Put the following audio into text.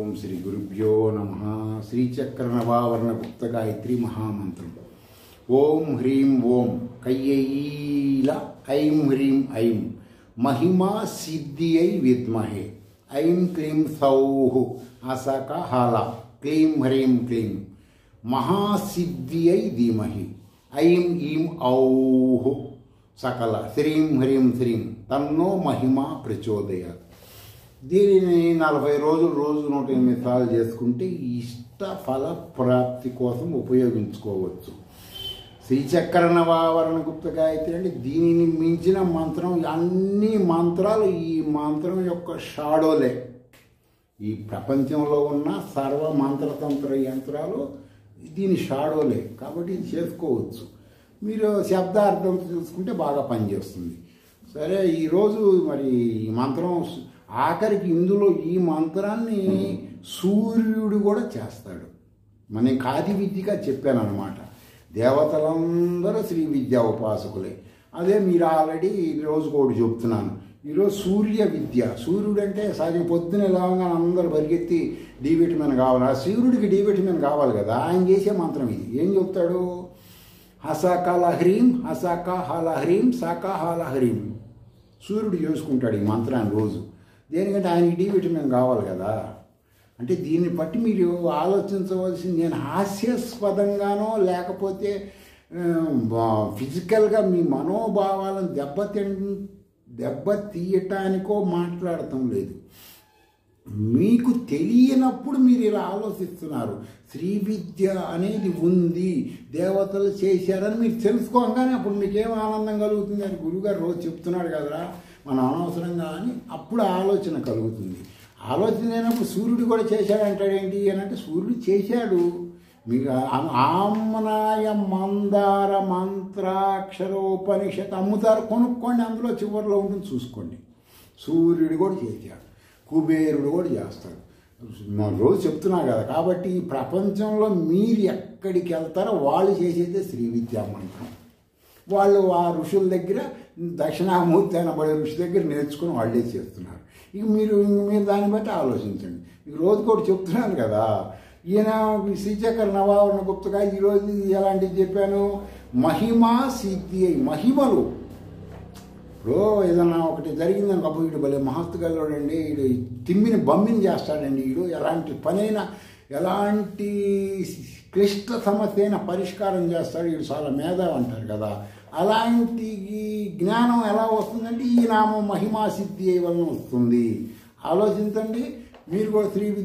ఓం శ్రీ గురుభ్యో నమః. శ్రీచక్ర నవావరణ గుప్త గాయత్రి మహామంత్రం. ఓం హ్రీం ఓం కయ్యైల ఐం హ్రీం ఐం మహిమా సిద్ధియై విద్మహే ఐం క్లీం సౌః అసక హాల క్లీం హ్రీం క్లీం మహాసిద్ధియై ధీమహి ఐం ఈం ఔః సకల శ్రీం హ్రీం శ్రీం తన్నో మహిమ ప్రచోదయాత్. దీనిని 40 రోజులు రోజు 108 సార్లు చేసుకుంటే ఇష్ట ఫల ప్రాప్తి కోసం ఉపయోగించుకోవచ్చు. శ్రీచక్ర నవావరణ గుప్త గాయత్రి అంటే దీనిని మించిన మంత్రం, అన్ని మంత్రాలు ఈ మంత్రం యొక్క షాడోలే. ఈ ప్రపంచంలో ఉన్న సర్వ మంత్రతంత్ర యంత్రాలు దీని షాడోలే, కాబట్టి ఇది చేసుకోవచ్చు. మీరు శబ్దార్థం చూసుకుంటే బాగా పనిచేస్తుంది. సరే, ఈరోజు మరి ఈ మంత్రం ఆఖరికి ఇందులో ఈ మంత్రాన్ని సూర్యుడు కూడా చేస్తాడు. మనం కాది విద్యగా చెప్పాను అనమాట. దేవతలందరూ శ్రీ విద్యా ఉపాసకులే. అదే మీరు ఆల్రెడీ రోజు ఒకటి చెప్తున్నాను. ఈరోజు సూర్య విద్య. సూర్యుడు అంటే సహజం పొద్దున లేవగానే అందరూ పరిగెత్తి డి విటమిన్ కావాలి. ఆ సూర్యుడికి డి విటమిన్ కావాలి కదా, ఆయన చేసే మంత్రం ఇది. ఏం చెప్తాడు? హసకల హ్రీం హసక హల హ్రీం సక హల హ్రీం. సూర్యుడు చేసుకుంటాడు ఈ మంత్రాన్ని రోజు. దేనికంటే ఆయనకి డి విటమిన్ కావాలి కదా. అంటే దీన్ని బట్టి మీరు ఆలోచించవలసింది, నేను హాస్యాస్పదంగానో లేకపోతే ఫిజికల్గా మీ మనోభావాలను దెబ్బతీయటానికో మాట్లాడటం లేదు. మీకు తెలియనప్పుడు మీరు ఇలా ఆలోచిస్తున్నారు. శ్రీ విద్య అనేది ఉంది, దేవతలు చేశారని మీరు తెలుసుకోగానే అప్పుడు మీకేం ఆనందం కలుగుతుంది అని గురువుగారు రోజు చెప్తున్నాడు కదరా, మనం అనవసరంగా అని అప్పుడు ఆలోచన కలుగుతుంది. ఆలోచన లేనప్పుడు సూర్యుడు కూడా చేశాడంటాడేంటి అని అంటే, సూర్యుడు చేశాడు. మీకు ఆమ్నాయ మందార మంత్రాక్షరోపనిషత్ అమ్ముతారు, కొనుక్కోండి, అందులో చివరిలో ఉంటుంది చూసుకోండి. సూర్యుడు కూడా చేశాడు, కుబేరుడు కూడా చేస్తాడు. రోజు చెప్తున్నా కదా. కాబట్టి ఈ ప్రపంచంలో మీరు ఎక్కడికి వెళ్తారో వాళ్ళు చేసేదే శ్రీ విద్యా మంత్రం. వాళ్ళు ఆ ఋషుల దగ్గర, దక్షిణామూర్తి అనబడే ఋషి దగ్గర నేర్చుకుని వాళ్ళే చేస్తున్నారు. ఇక మీరు దాన్ని బట్టి ఆలోచించండి. ఇక రోజుకి ఒకటి చెప్తున్నాను కదా. ఈయన శ్రీచక్ర నవావరణ గుప్తగా ఈరోజు ఎలాంటివి చెప్పాను? మహిమా సిద్ధి అయి, మహిమలు. ఇప్పుడు ఏదన్నా ఒకటి జరిగిందని అప్పుడు వీడు భలే మహత్తుగలడండి, వీడు తిమ్మిని బమ్మిని చేస్తాడండి, వీడు ఎలాంటి పనైనా ఎలాంటి క్లిష్ట సమస్య అయినా పరిష్కారం చేస్తాడు, వీడు చాలా మేధావి అంటారు కదా. అలాంటి జ్ఞానం ఎలా వస్తుందంటే ఈ నామం మహిమా సిద్ధి వలన వస్తుంది. ఆలోచించండి. మీరు కూడా శ్రీ